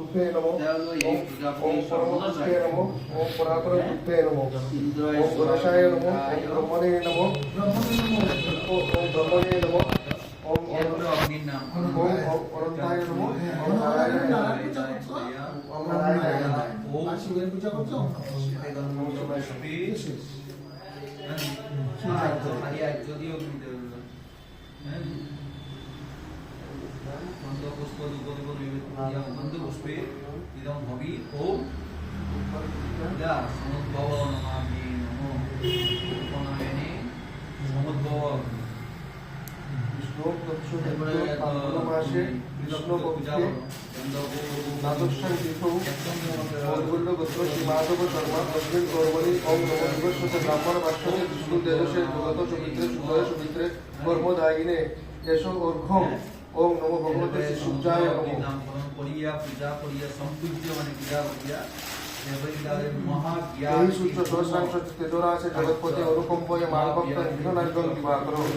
বুদ্ধে নমো ওম পরম বুদ্ধে নমো ওম পরাপর বুদ্ধে নমো ওম গণেশায় নমো ওম ব্রহ্মণে নমো ওম ব্রহ্মণে নমো ওম অনন্তায় নমো ওম নারায়ণায় নমো ওম নারায়ণায় নমো ওম শিবের পূজা করছো যদিও পুষ্পে ইদম ভবি ওম সমুদ্ভব নমামি নমো উপনয়নে সমুদ্ভব বিষ্ণু মাসে কৃষ্ণ পক্ষে দ্বাদশাং তিথৌ মৌলগল্য গোত্র শ্রী মাধব শর্মা তস্মিন কর্মণি ওম নমো দিবস্যতে ব্রাহ্মণ ভাষ্যতে বিষ্ণু তেজসে জগত সুমিত্রে সুজয় সুমিত্রে কর্মদায়িনে এসো অর্ঘ্যম ওম নমো ভগবতে শ্রী সূর্যায় নমো নামকরণ করিয়া পূজা করিয়া সম্পূজ্য মানে পূজা করিয়া এই সূত্র সহস্রাংশ তেজরা আছে জগৎপতি অনুকম্পয়ে মানভক্ত গৃহনার্গং দিবাকর ওম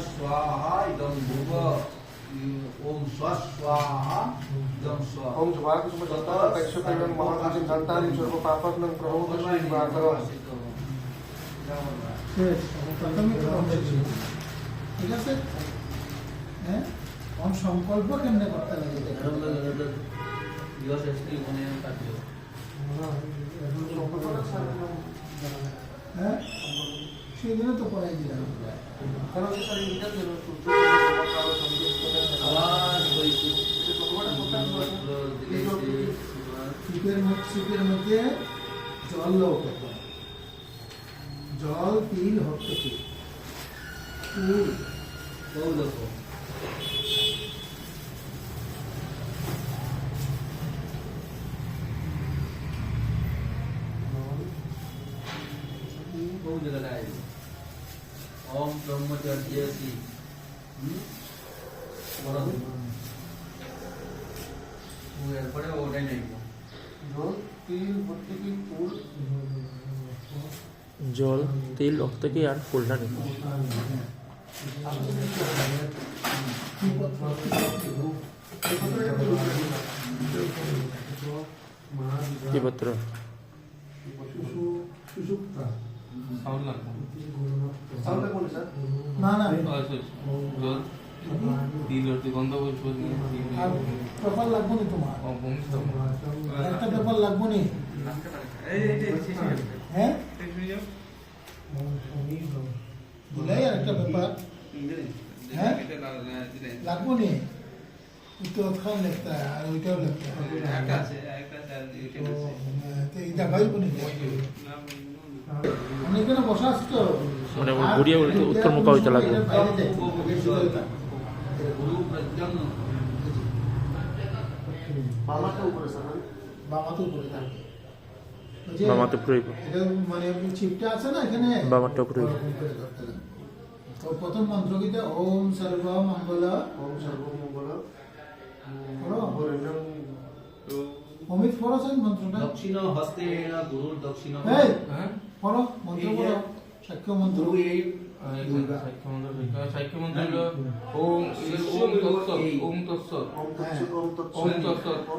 স্বাহা ইদং স্বাহা ওম জবাকুসুম তত্ত্বপেক্ষকৈবং মহাকাশিং দন্তানি সর্ব পাপগ্নং প্রভুতশ্রী দিবাকর ঠিক আছে হ্যাঁ কোন সংকল্প কেমনে করতে লাগে হ্যাঁ সেই জন্য তো পড়াই দিলাম সুপের মধ্যে জল লোক জল তিল হচ্ছে ফুল গৌলক ओम ब्रह्मचर्यसी এরপরে ওটাই নেই জল তেল রক্তকে আর ফুলটা নেব কি পত্র না না পেপার লাগবো নি তোমার একটা পেপার লাগবো নি হ্যাঁ দিলাই আর একটা পেপার হ্যাঁ লাগবো নি तो खान लगता है और ওইটাও लगता है তো এটা ভাই কোনি অনেক না বসা আছে তো মানে ঘুরিয়ে উত্তরমুখ হইতে লাগবে বামাটা উপরে স্যার বামাতে উপরে থাকে বামাতে উপরে এটা মানে চিপটা আছে না এখানে বামাটা উপরে তো প্রথম মন্ত্র কিটা ওম সর্ব মঙ্গল অমিত পড়াছেন মন্ত্রটা দক্ষিণ হস্তে গুরুর দক্ষিণ এই পড়ো মন্ত্র পড়ো সাক্ষ্য মন্ত্র এই সাহিত্য মন্ত্র হলো ওম ওম তৎসৎ ওম তৎসৎ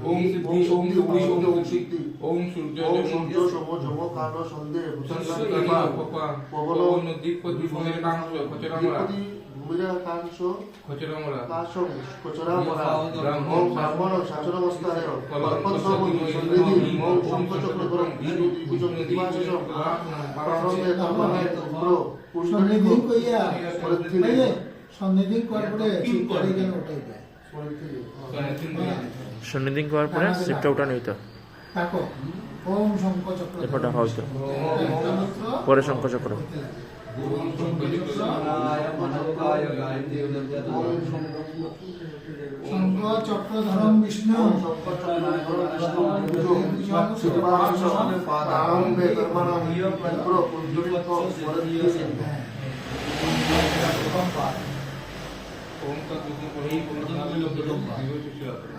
ওম সিদ্ধি ওম সিদ্ধি ওম সিদ্ধি ওম সূর্য সম যম কাল সন্দেহ পবন দ্বীপতি ভূমির কাংশ খচরামরা ভূমিরা কাংশ খচরামরা কাশং খচরামরা ব্রাহ্মণ শাসনবস্থায় কল্পসবনি সন্দেহি ওম শঙ্খচক্র ধরম বিষ্ণু দ্বিভুজং দিবাশিষং প্রাণন্দে তামানায় পুরো সন্নিধি কইয়া সন্নিধি করার পরে চিত্তরে কেন ওটাই দেয় সন্নিধিং করার পরে শিবটা উঠানো হইতো তাকো ওম শঙ্খচক্র এরপরটা হইতো পরে শঙ্খচক্র শঙ্খ চক্রধরম বিষ্ণু ওম তৎসৎ এই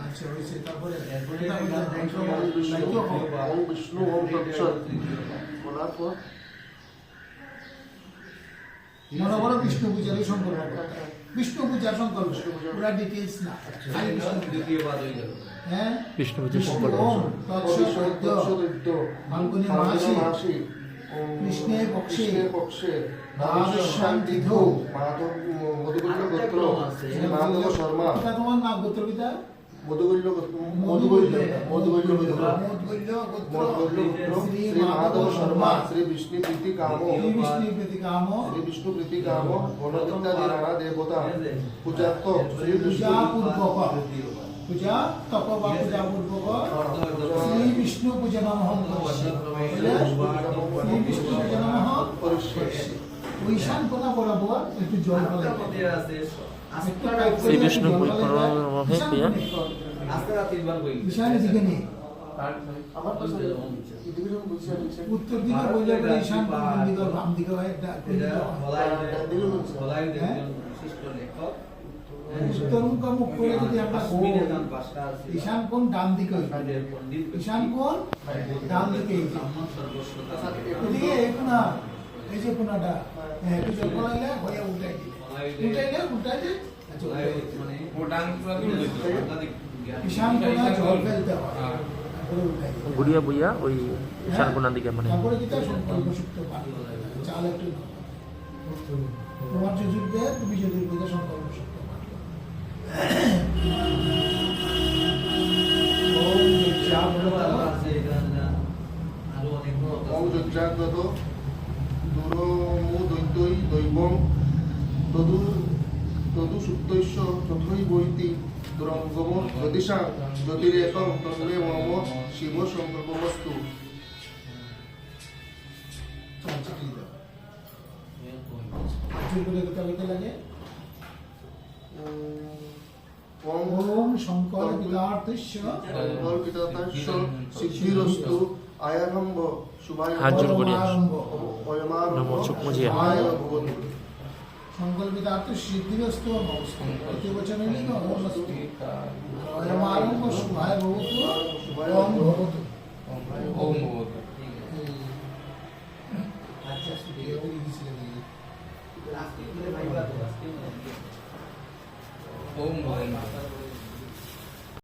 আচ্ছা হইছে তারপরে ওম বিষ্ণু ওম তৎসৎ বলার পর মনে করো বিষ্ণু পূজারই সংকল্প করতে হয়। বিষ্ণু পূজার সংকল্প পুরা ডিটেলস না খালি বিষ্ণু পূজা। দ্বিতীয় বাদ হয়ে গেল। হ্যাঁ বিষ্ণু পূজার সংকল্প। ওম তৎসৎ ফাল্গুনী মাসি কৃষ্ণে পক্ষে দ্বাদশাং তিথৌ মধুকৈল্য গোত্র শ্রী মাধব শর্মা এটা তোমার নাম গোত্র পিতা মধুকৈল্য মধুকৈল্য গোত্র শ্রী মাধব শর্মা শ্রী বিষ্ণু প্রীতি কাম শ্রী বিষ্ণু প্রীতি কাম শ্রী বিষ্ণু প্রীতি কাম গণবিদ্যাদি নানা দেবতা পূজার্থ শ্রী পূজা বিষ্ণু পূর্বক পূজা তপ বা পূজা পূর্বক শ্রী বিষ্ণু পূজা নমঃ শ্রী বিষ্ণু পূজা নমঃ ওই ঈশান কোনা বরাবর একটু জল ফেলে শ্রী বিষ্ণু নমঃ ক্রিয়া আজকে রাত 3 বার কই। ঈশান দিকে নেই আমার পাশে এদিকে যখন বলছি আমি উত্তর দিকে বলে বলে ঈশান পূর্ব দিকে বাম দিকে হয় একটা বলাই একজন বিশিষ্ট লেখক। উত্তর মুখ মুখ করে যদি আমরা কাশ্মীরে যান পাঁচটা আছে। ঈশান কোন ডান দিকে হইবে কাদের পণ্ডিত ঈশান কোন ডান দিকে হইবে ব্রাহ্মণ সর্বস্বতা এদিকে এই কোনা এই যে কোনাটা হ্যাঁ একটু জল পড়াইলে হয়ে উল্টাই দিলে উল্টাইলে আচ্ছা উল্টাই দিলে। মানে ভুটান পুরা দূর হইতো। ঈশান কোনা জল ফেলতে হয় তারপরে উল্টাই দিলে। ঘুরিয়া বুইয়া ওই শানকোনার দিকে মানে তারপরে যেটা সংকল্প সূক্ত পাঠ করতে হবে। চাল একটু নাও। তোমার যজুর্বে তুমি যজুর্বেদে সংকল্প সূক্ত পাঠ করো। ওম যজ্ঞাবৃতম আছে এখানে আরো অনেক ওম যজ্ঞাগত দুরমু দৈত্যই দৈবং তদু সুপ্তৈশ্য তথৈবৈতি দুরঙ্গম জ্যোতিষাং জ্যোতিরেকং তন্মে মম শিব সংকল্পমস্তু চালচিত্রি দাও। যজুর্বেদে কোথা হইতে লাগে? ওম ওম শঙ্কর বিদার্থস্য কল্পিতাস্য সিদ্ধিরস্তু আয়ারম্ভ শুভায় হাত জোড় করি। আরম্ভ। নমো সূক্ষ্মজিয়া। সংকল্পিতার্থ সিদ্ধিরস্তু নমস্তে প্রতিবচনে লিখ নমস্তে অয়মারম্ভ শুভায় ভবতু ওম ভবতু। ওম ভবতু। আচ্ছা সুখে ওই লিখেছিলেন এই। আজকে ভাইবা তো আজকে ওম ভবতু।